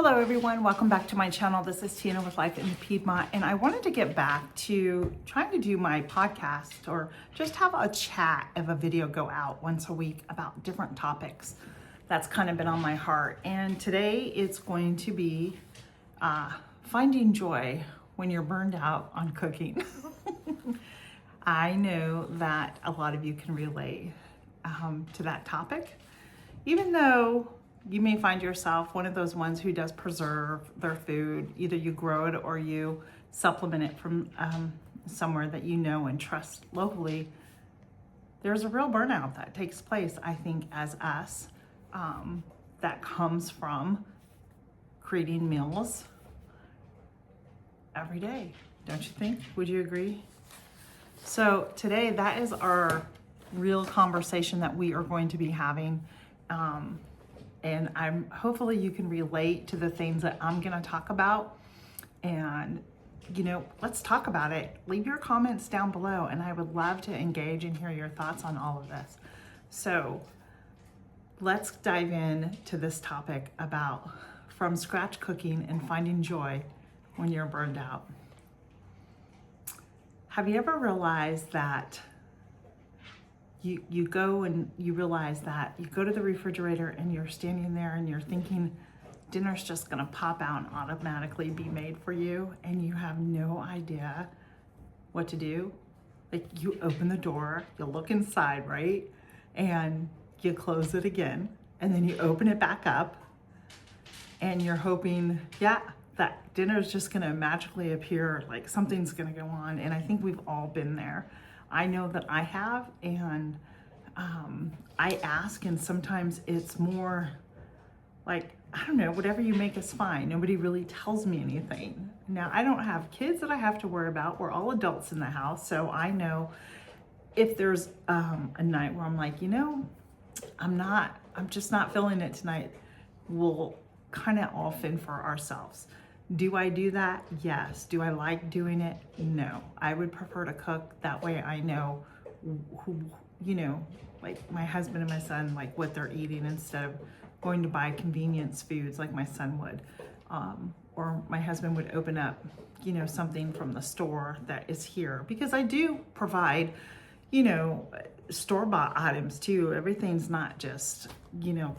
Hello everyone, welcome back to my channel. This is Tina with Life in the Piedmont, and I wanted to get back to trying to do my podcast or just have a chat of a video go out once a week about different topics. That's kind of been on my heart. And today it's going to be finding joy when you're burned out on cooking. I know that a lot of you can relate to that topic, even though you may find yourself one of those ones who does preserve their food. Either you grow it or you supplement it from somewhere that you know and trust locally. There's a real burnout that takes place, I think, as us, that comes from creating meals every day. Don't you think? Would you agree? So today, that is our real conversation that we are going to be having. And hopefully you can relate to the things that I'm going to talk about. And, let's talk about it. Leave your comments down below, and I would love to engage and hear your thoughts on all of this. So let's dive in to this topic about from scratch cooking and finding joy when you're burned out. Have you ever realized that you go and you realize that you go to the refrigerator and you're standing there and you're thinking dinner's just gonna pop out and automatically be made for you, and you have no idea what to do? Like, you open the door, you look inside, right? And you close it again, and then you open it back up, and you're hoping, that dinner's just gonna magically appear, like something's gonna go on. And I think we've all been there. I know that I have, and I ask, and sometimes it's more like, I don't know, whatever you make is fine. Nobody really tells me anything. Now, I don't have kids that I have to worry about. We're all adults in the house, so I know if there's a night where I'm like, I'm just not feeling it tonight, we'll kind of all fend for ourselves. Do I do that? Yes. Do I like doing it? No. I would prefer to cook. That way I know who, like my husband and my son, like what they're eating, instead of going to buy convenience foods like my son would. Or my husband would open up, something from the store that is here. Because I do provide, store-bought items too. Everything's not just,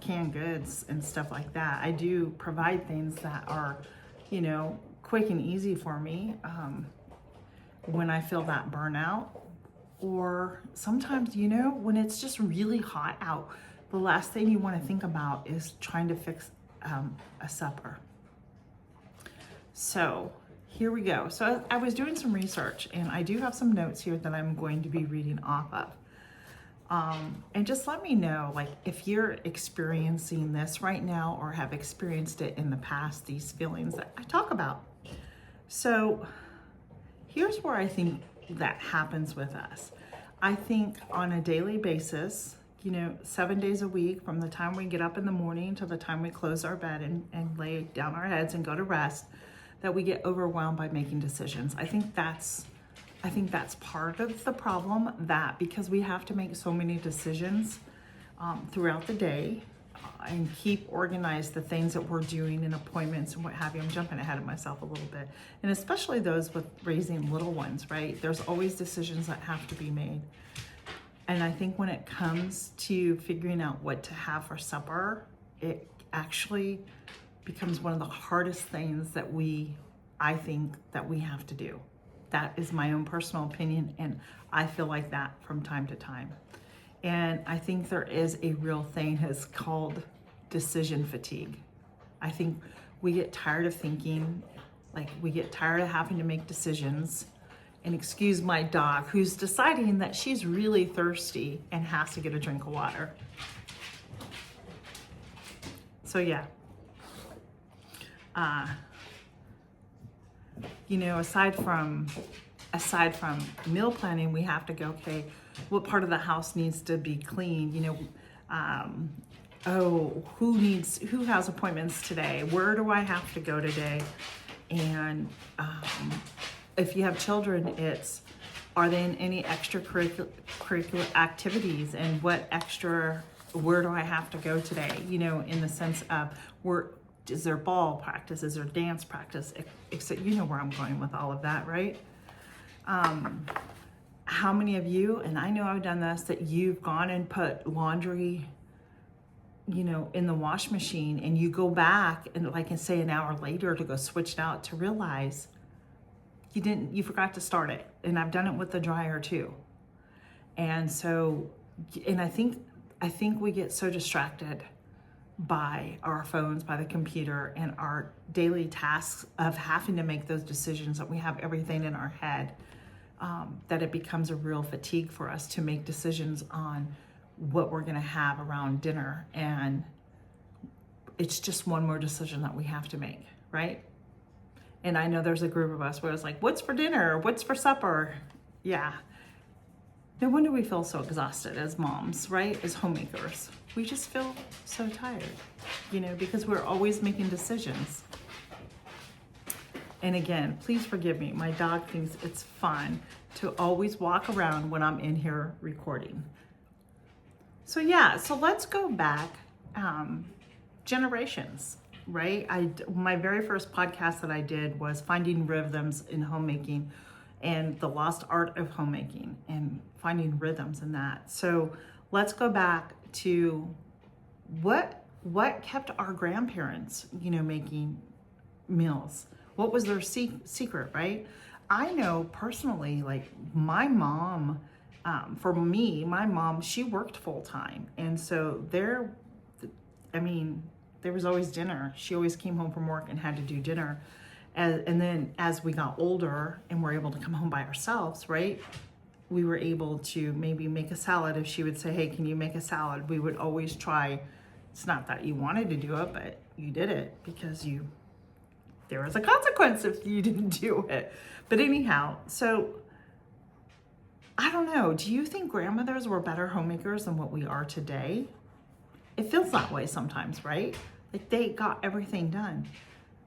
canned goods and stuff like that. I do provide things that are quick and easy for me when I feel that burnout. Or sometimes, when it's just really hot out, the last thing you want to think about is trying to fix a supper. So here we go. So I was doing some research, and I do have some notes here that I'm going to be reading off of. And just let me know, like, if you're experiencing this right now or have experienced it in the past, these feelings that I talk about. So here's where I think that happens with us. I think on a daily basis, 7 days a week, from the time we get up in the morning to the time we close our bed and lay down our heads and go to rest, that we get overwhelmed by making decisions. I think that's part of the problem, that because we have to make so many decisions throughout the day and keep organized the things that we're doing and appointments and what have you. I'm jumping ahead of myself a little bit. And especially those with raising little ones, right? There's always decisions that have to be made. And I think when it comes to figuring out what to have for supper, it actually becomes one of the hardest things that I think that we have to do. That is my own personal opinion, and I feel like that from time to time. And I think there is a real thing that's called decision fatigue. I think we get tired of thinking, like we get tired of having to make decisions. And excuse my dog, who's deciding that she's really thirsty and has to get a drink of water. So yeah. Aside from meal planning, we have to go, okay, what part of the house needs to be clean? Who has appointments today? Where do I have to go today? And if you have children, are they in any extracurricular activities, and where do I have to go today? In the sense of Is there ball practice? Is there dance practice? Except you know where I'm going with all of that, right? How many of you, and I know I've done this, that you've gone and put laundry, you know, in the wash machine, and you go back and like, and say an hour later to go switch it out to realize you forgot to start it. And I've done it with the dryer too. And so, and I think we get so distracted by our phones, by the computer, and our daily tasks of having to make those decisions, that we have everything in our head, that it becomes a real fatigue for us to make decisions on what we're going to have around dinner. And it's just one more decision that we have to make, right? And I know there's a group of us where it's like, what's for dinner? What's for supper? Yeah. No wonder we feel so exhausted as moms, right? As homemakers. We just feel so tired, you know, because we're always making decisions. And again, please forgive me. My dog thinks it's fun to always walk around when I'm in here recording. So yeah, so let's go back generations, right? My very first podcast that I did was finding rhythms in homemaking and the lost art of homemaking and finding rhythms in that. So let's go back to what kept our grandparents, you know, making meals. What was their secret, right? I know personally, like my mom, for me, my mom, she worked full time. And so there was always dinner. She always came home from work and had to do dinner. And then as we got older and were able to come home by ourselves, right? We were able to maybe make a salad. If she would say, hey, can you make a salad? We would always try. It's not that you wanted to do it, but you did it because there was a consequence if you didn't do it. But anyhow, so I don't know. Do you think grandmothers were better homemakers than what we are today? It feels that way sometimes, right? Like they got everything done.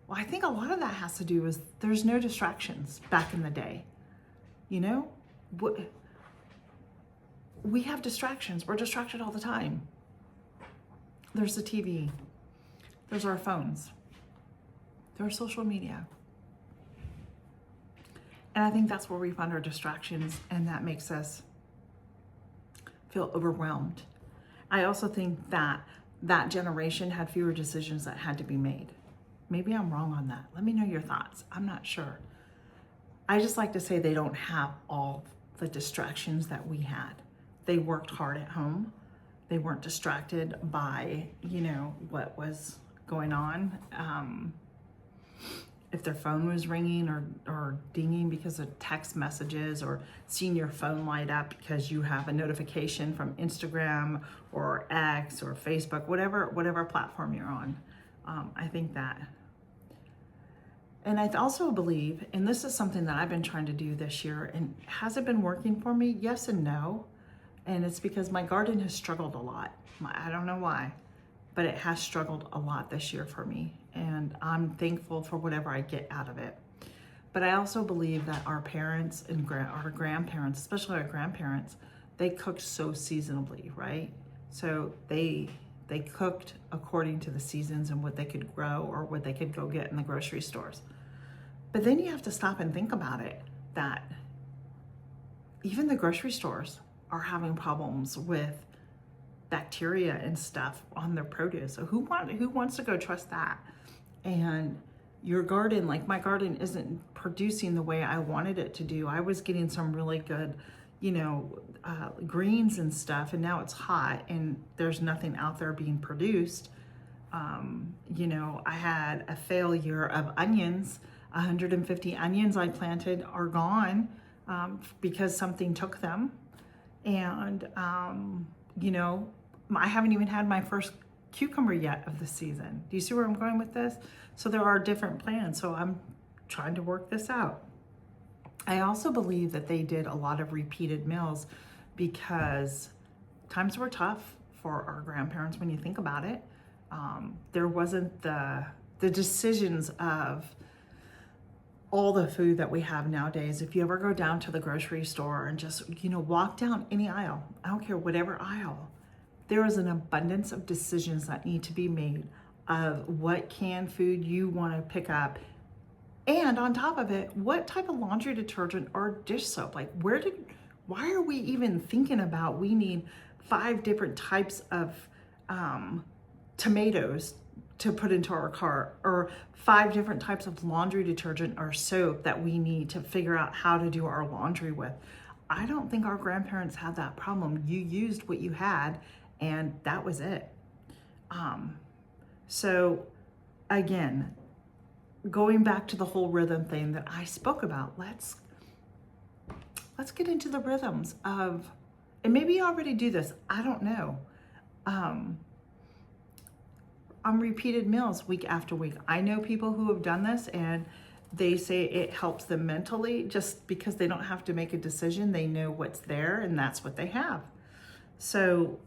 Well, I think a lot of that has to do with there's no distractions back in the day. You know, we have distractions. We're distracted all the time. There's the TV. There's our phones. There's social media. And I think that's where we find our distractions, and that makes us feel overwhelmed. I also think that generation had fewer decisions that had to be made. Maybe I'm wrong on that. Let me know your thoughts. I'm not sure. I just like to say they don't have all the distractions that we had. They worked hard at home. They weren't distracted by, you know, what was going on. If their phone was ringing or dinging because of text messages, or seeing your phone light up because you have a notification from Instagram or X or Facebook, whatever platform you're on. I think that. And I also believe, and this is something that I've been trying to do this year, and has it been working for me? Yes and no. And it's because my garden has struggled a lot. I don't know why, but it has struggled a lot this year for me. And I'm thankful for whatever I get out of it. But I also believe that our parents and our grandparents, especially our grandparents, they cooked so seasonably, right? So they cooked according to the seasons and what they could grow or what they could go get in the grocery stores. But then you have to stop and think about it, that even the grocery stores are having problems with bacteria and stuff on their produce. So who wants to go trust that? And your garden, like my garden, isn't producing the way I wanted it to do. I was getting some really good, you know, greens and stuff, and now it's hot and there's nothing out there being produced. You know, I had a failure of onions. 150 onions I planted are gone because something took them. And, you know, I haven't even had my first cucumber yet of the season. Do you see where I'm going with this? So there are different plans. So I'm trying to work this out. I also believe that they did a lot of repeated meals because times were tough for our grandparents when you think about it. There wasn't the decisions of all the food that we have nowadays. If you ever go down to the grocery store and just, you know, walk down any aisle, I don't care, whatever aisle, there is an abundance of decisions that need to be made of what canned food you want to pick up. And on top of it, what type of laundry detergent or dish soap? Like why are we even thinking about we need 5 different types of tomatoes to put into our cart, or 5 different types of laundry detergent or soap that we need to figure out how to do our laundry with? I don't think our grandparents had that problem. You used what you had and that was it. So again, going back to the whole rhythm thing that I spoke about, let's get into the rhythms of, and maybe you already do this, I don't know. On repeated meals week after week. I know people who have done this and they say it helps them mentally just because they don't have to make a decision. They know what's there and that's what they have. So,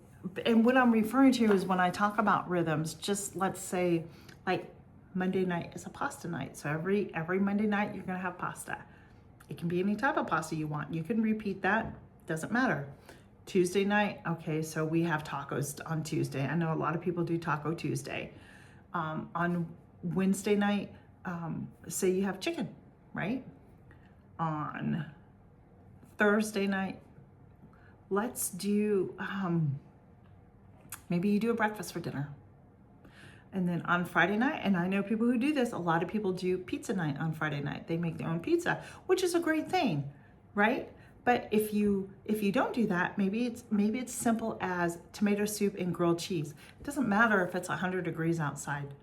and what I'm referring to is when I talk about rhythms, just let's say like Monday night is a pasta night. So every Monday night you're gonna have pasta. It can be any type of pasta you want. You can repeat that, doesn't matter. Tuesday night, okay, so we have tacos on Tuesday. I know a lot of people do Taco Tuesday. On Wednesday night, say you have chicken, right? On Thursday night, let's do, maybe you do a breakfast for dinner. And then on Friday night, and I know people who do this, a lot of people do pizza night on Friday night. They make their own pizza, which is a great thing, right? But if you don't do that, maybe it's simple as tomato soup and grilled cheese. It doesn't matter if it's 100 degrees outside.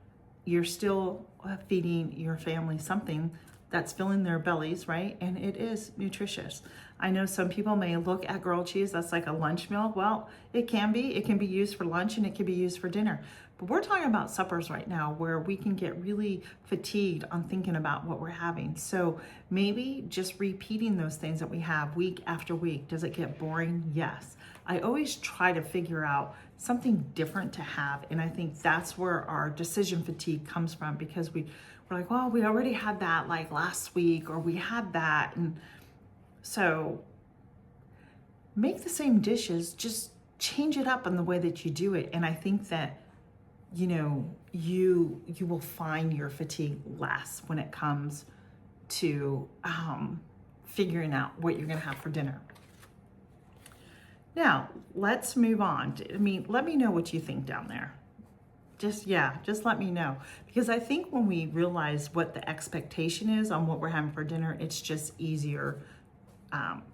You're still feeding your family something that's filling their bellies, right? And it is nutritious. I know some people may look at grilled cheese, that's like a lunch meal. Well, it can be used for lunch and it can be used for dinner. But we're talking about suppers right now where we can get really fatigued on thinking about what we're having. So maybe just repeating those things that we have week after week. Does it get boring? Yes. I always try to figure out something different to have. And I think that's where our decision fatigue comes from, because we're like, well, we already had that like last week, or we had that. And so make the same dishes, just change it up in the way that you do it. And I think that, you know, you will find your fatigue less when it comes to figuring out what you're gonna have for dinner. Now, let's move on. Let me know what you think down there. Just let me know. Because I think when we realize what the expectation is on what we're having for dinner, it's just easier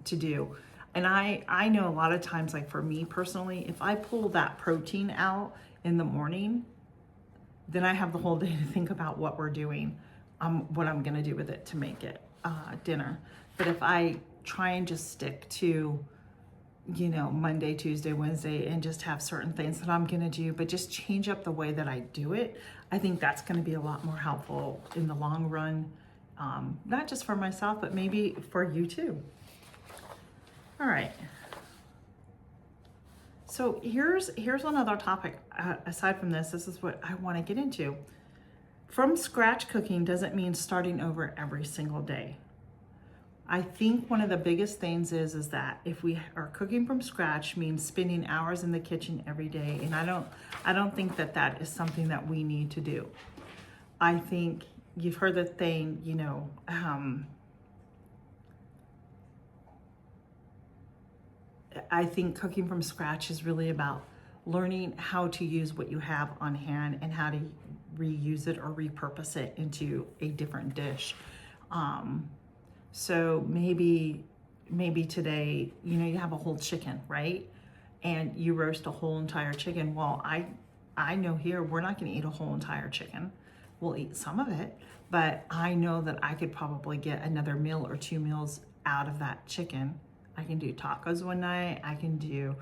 to do. And I know a lot of times, like for me personally, if I pull that protein out in the morning, then I have the whole day to think about what we're doing, what I'm gonna do with it to make it dinner. But if I try and just stick to, you know, Monday, Tuesday, Wednesday, and just have certain things that I'm gonna do, but just change up the way that I do it, I think that's gonna be a lot more helpful in the long run, not just for myself, but maybe for you too. All right. So here's another topic. Aside from this is what I want to get into. From scratch cooking doesn't mean starting over every single day. I think one of the biggest things is that if we are cooking from scratch means spending hours in the kitchen every day, and I don't think that is something that we need to do. I think you've heard the thing, you know, I think cooking from scratch is really about learning how to use what you have on hand and how to reuse it or repurpose it into a different dish. So maybe today, you know, you have a whole chicken, right? And you roast a whole entire chicken. Well, I know here we're not going to eat a whole entire chicken. We'll eat some of it, but I know that I could probably get another meal or 2 meals out of that chicken. I can do tacos one night. I can do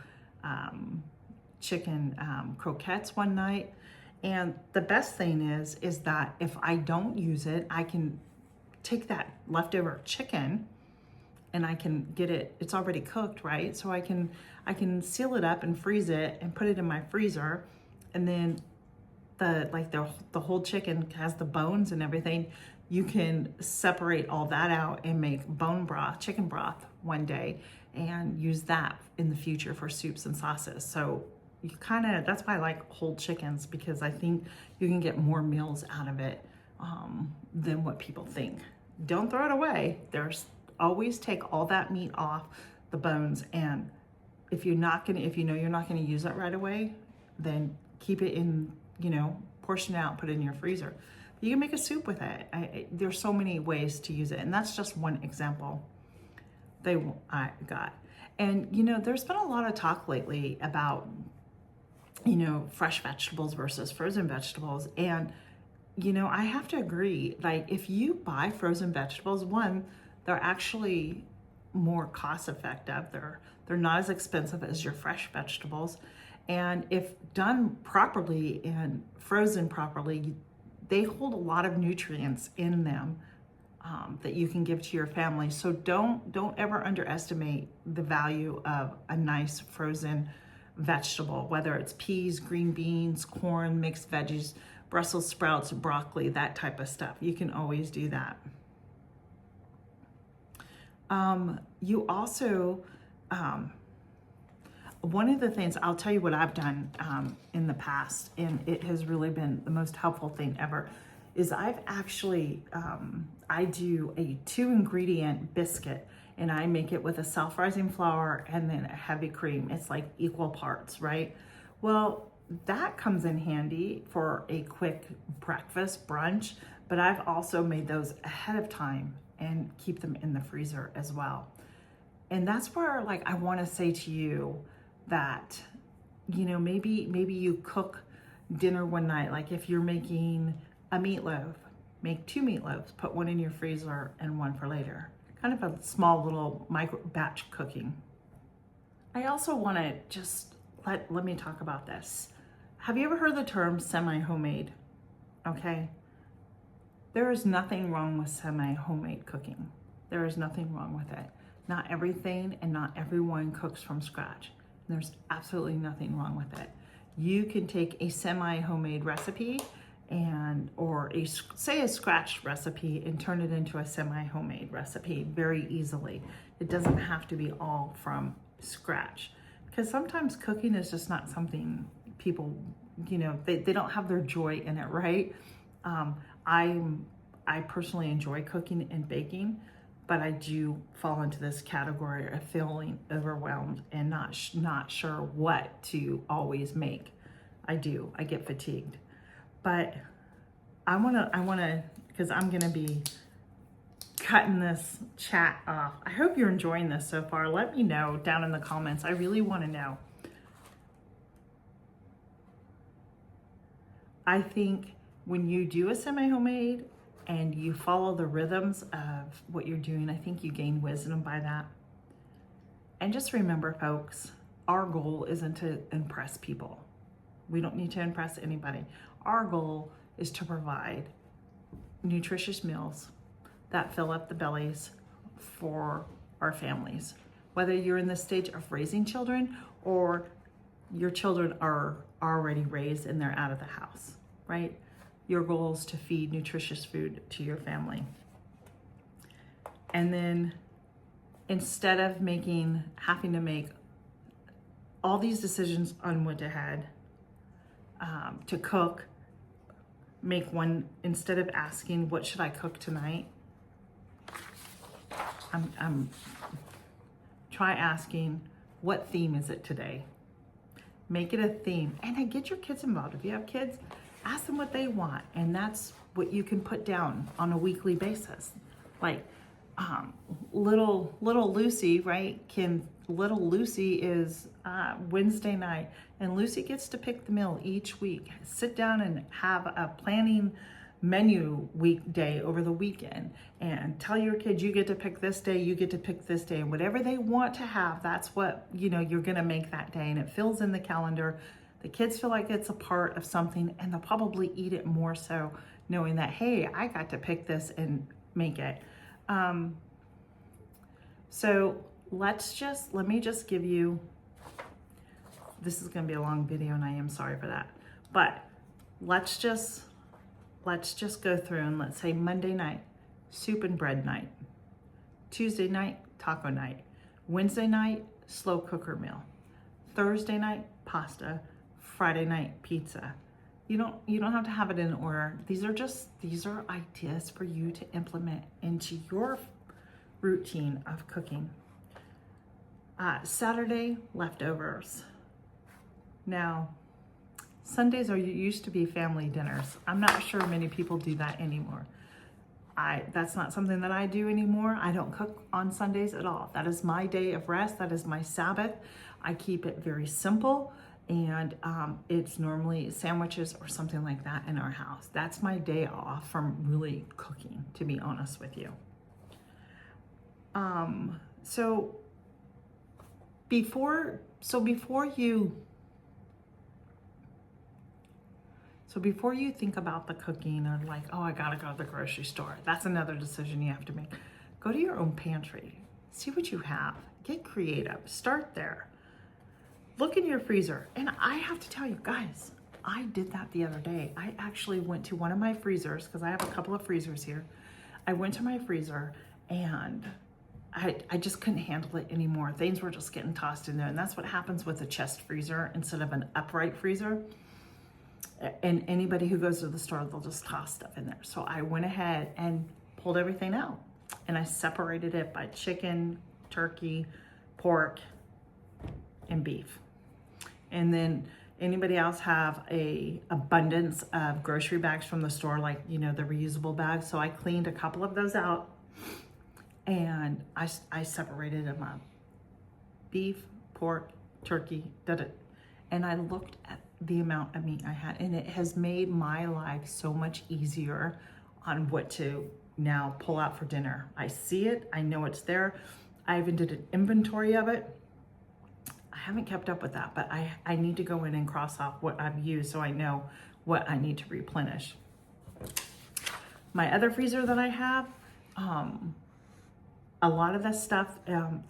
chicken croquettes one night. And the best thing is that if I don't use it, I can take that leftover chicken and I can get it, it's already cooked, right? So I can seal it up and freeze it and put it in my freezer. And then the whole chicken has the bones and everything. You can separate all that out and make bone broth, chicken broth one day, and use that in the future for soups and sauces. So you kind of, that's why I like whole chickens, because I think you can get more meals out of it than what people think. Don't throw it away. There's always take all that meat off the bones, and if you're not gonna, if you know you're not gonna use it right away, then keep it in, you know, portion it out, put it in your freezer. You can make a soup with it. There's so many ways to use it, and that's just one example I got. And you know, there's been a lot of talk lately about, you know, fresh vegetables versus frozen vegetables, and you know, I have to agree. Like, if you buy frozen vegetables, one, they're actually more cost effective. They're not as expensive as your fresh vegetables, and if done properly and frozen properly, they hold a lot of nutrients in them that you can give to your family. So don't ever underestimate the value of a nice frozen vegetable, whether it's peas, green beans, corn, mixed veggies, Brussels sprouts, broccoli, that type of stuff. You can always do that. You also, one of the things, I'll tell you what I've done in the past, and it has really been the most helpful thing ever, is I've actually, I do a 2-ingredient biscuit, and I make it with a self-rising flour and then a heavy cream. It's like equal parts, right? Well, that comes in handy for a quick breakfast, brunch, but I've also made those ahead of time and keep them in the freezer as well. And that's where, like, I want to say to you that, you know, maybe you cook dinner one night. Like, if you're making a meatloaf, make 2 meatloaves, put one in your freezer and one for later. Kind of a small little micro batch cooking. I also want to just let me talk about this. Have you ever heard the term semi-homemade? Okay. There is nothing wrong with semi-homemade cooking. There is nothing wrong with it. Not everything and not everyone cooks from scratch. There's absolutely nothing wrong with it. You can take a semi-homemade recipe or say a scratch recipe and turn it into a semi-homemade recipe very easily. It doesn't have to be all from scratch, because sometimes cooking is just not something people, you know, they don't have their joy in it, right? I personally enjoy cooking and baking, but I do fall into this category of feeling overwhelmed and not sure what to always make. I get fatigued. But I wanna, because I'm gonna be cutting this chat off. I hope you're enjoying this so far. Let me know down in the comments. I really wanna know. I think when you do a semi-homemade and you follow the rhythms of what you're doing, I think you gain wisdom by that. And just remember, folks, our goal isn't to impress people. We don't need to impress anybody. Our goal is to provide nutritious meals that fill up the bellies for our families. Whether you're in the stage of raising children or your children are already raised and they're out of the house, right? Your goal is to feed nutritious food to your family. And then instead of having to make all these decisions on what to add, to cook, make one, instead of asking, what should I cook tonight? Try asking, what theme is it today? Make it a theme, and get your kids involved. If you have kids, ask them what they want, and that's what you can put down on a weekly basis. Like little Lucy, right? Little Lucy is Wednesday night, and Lucy gets to pick the meal each week. Sit down and have a planning menu weekday over the weekend, and tell your kids, you get to pick this day, you get to pick this day, and whatever they want to have, that's what, you know, you're gonna make that day, and it fills in the calendar. The kids feel like it's a part of something, and they'll probably eat it more so knowing that, hey, I got to pick this and make it. So let me just give you, this is gonna be a long video and I am sorry for that, but let's just go through and let's say Monday night, soup and bread night. Tuesday night, taco night. Wednesday night, slow cooker meal. Thursday night, pasta, Friday night pizza. You don't have to have it in order. These are ideas for you to implement into your routine of cooking. Saturday, leftovers. Now, Sundays used to be family dinners. I'm not sure many people do that anymore. That's not something that I do anymore. I don't cook on Sundays at all. That is my day of rest. That is my Sabbath. I keep it very simple, and it's normally sandwiches or something like that in our house. That's my day off from really cooking, to be honest with you. So before you think about the cooking or like, oh, I gotta go to the grocery store, that's another decision you have to make. Go to your own pantry, see what you have, get creative, start there. Look in your freezer. And I have to tell you guys, I did that the other day. I actually went to one of my freezers, because I have a couple of freezers here. I went to my freezer and I just couldn't handle it anymore. Things were just getting tossed in there. And that's what happens with a chest freezer instead of an upright freezer. And anybody who goes to the store, they'll just toss stuff in there. So I went ahead and pulled everything out, and I separated it by chicken, turkey, pork, and beef. And then anybody else have a abundance of grocery bags from the store, like, the reusable bags? So I cleaned a couple of those out, and I separated them up. Beef, pork, turkey, and I looked at the amount of meat I had, and it has made my life so much easier on what to now pull out for dinner. I see it, I know it's there. I even did an inventory of it. I haven't kept up with that, but I need to go in and cross off what I've used so I know what I need to replenish. My other freezer that I have, a lot of that stuff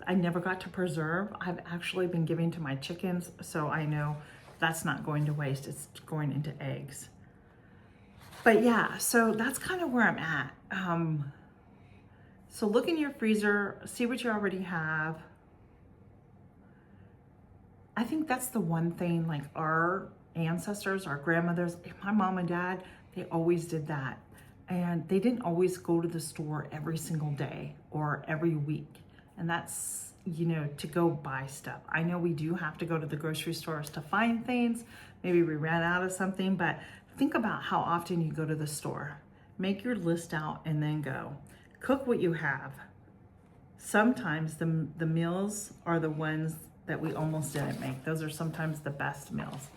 I never got to preserve. I've actually been giving to my chickens, so I know that's not going to waste. It's going into eggs. But yeah, so that's kind of where I'm at. So look in your freezer, see what you already have. I think that's the one thing, like our ancestors, our grandmothers, my mom and dad, they always did that. And they didn't always go to the store every single day or every week. And that's, to go buy stuff. I know we do have to go to the grocery stores to find things. Maybe we ran out of something, but think about how often you go to the store. Make your list out and then go. Cook what you have. Sometimes the meals are the ones that we almost didn't make. Those are sometimes the best meals.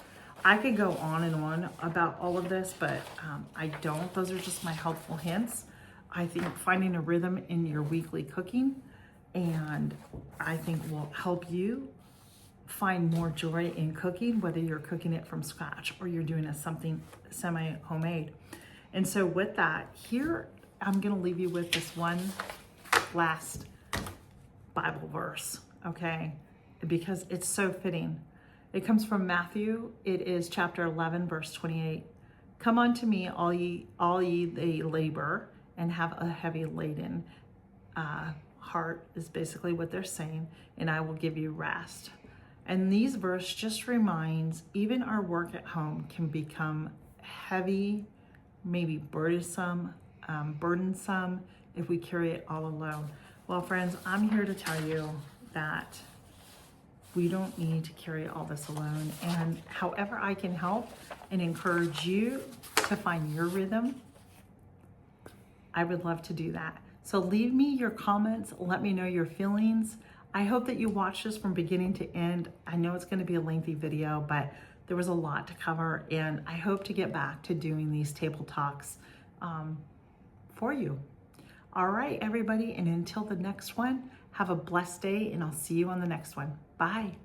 I could go on and on about all of this, but I don't. Those are just my helpful hints. I think finding a rhythm in your weekly cooking, and I think will help you find more joy in cooking, whether you're cooking it from scratch or you're doing something semi-homemade. And so with that, here I'm gonna leave you with this one last Bible verse, okay? Because it's so fitting. It comes from Matthew. It is chapter 11, verse 28. Come unto me, all ye that labor and have a heavy laden heart, is basically what they're saying, and I will give you rest. And these verse just reminds, even our work at home can become heavy, maybe burdensome if we carry it all alone. Well, friends, I'm here to tell you that we don't need to carry all this alone. And however I can help and encourage you to find your rhythm, I would love to do that. So leave me your comments, let me know your feelings. I hope that you watch this from beginning to end. I know it's gonna be a lengthy video, but there was a lot to cover, and I hope to get back to doing these table talks for you. All right, everybody, and until the next one, have a blessed day, and I'll see you on the next one. Bye.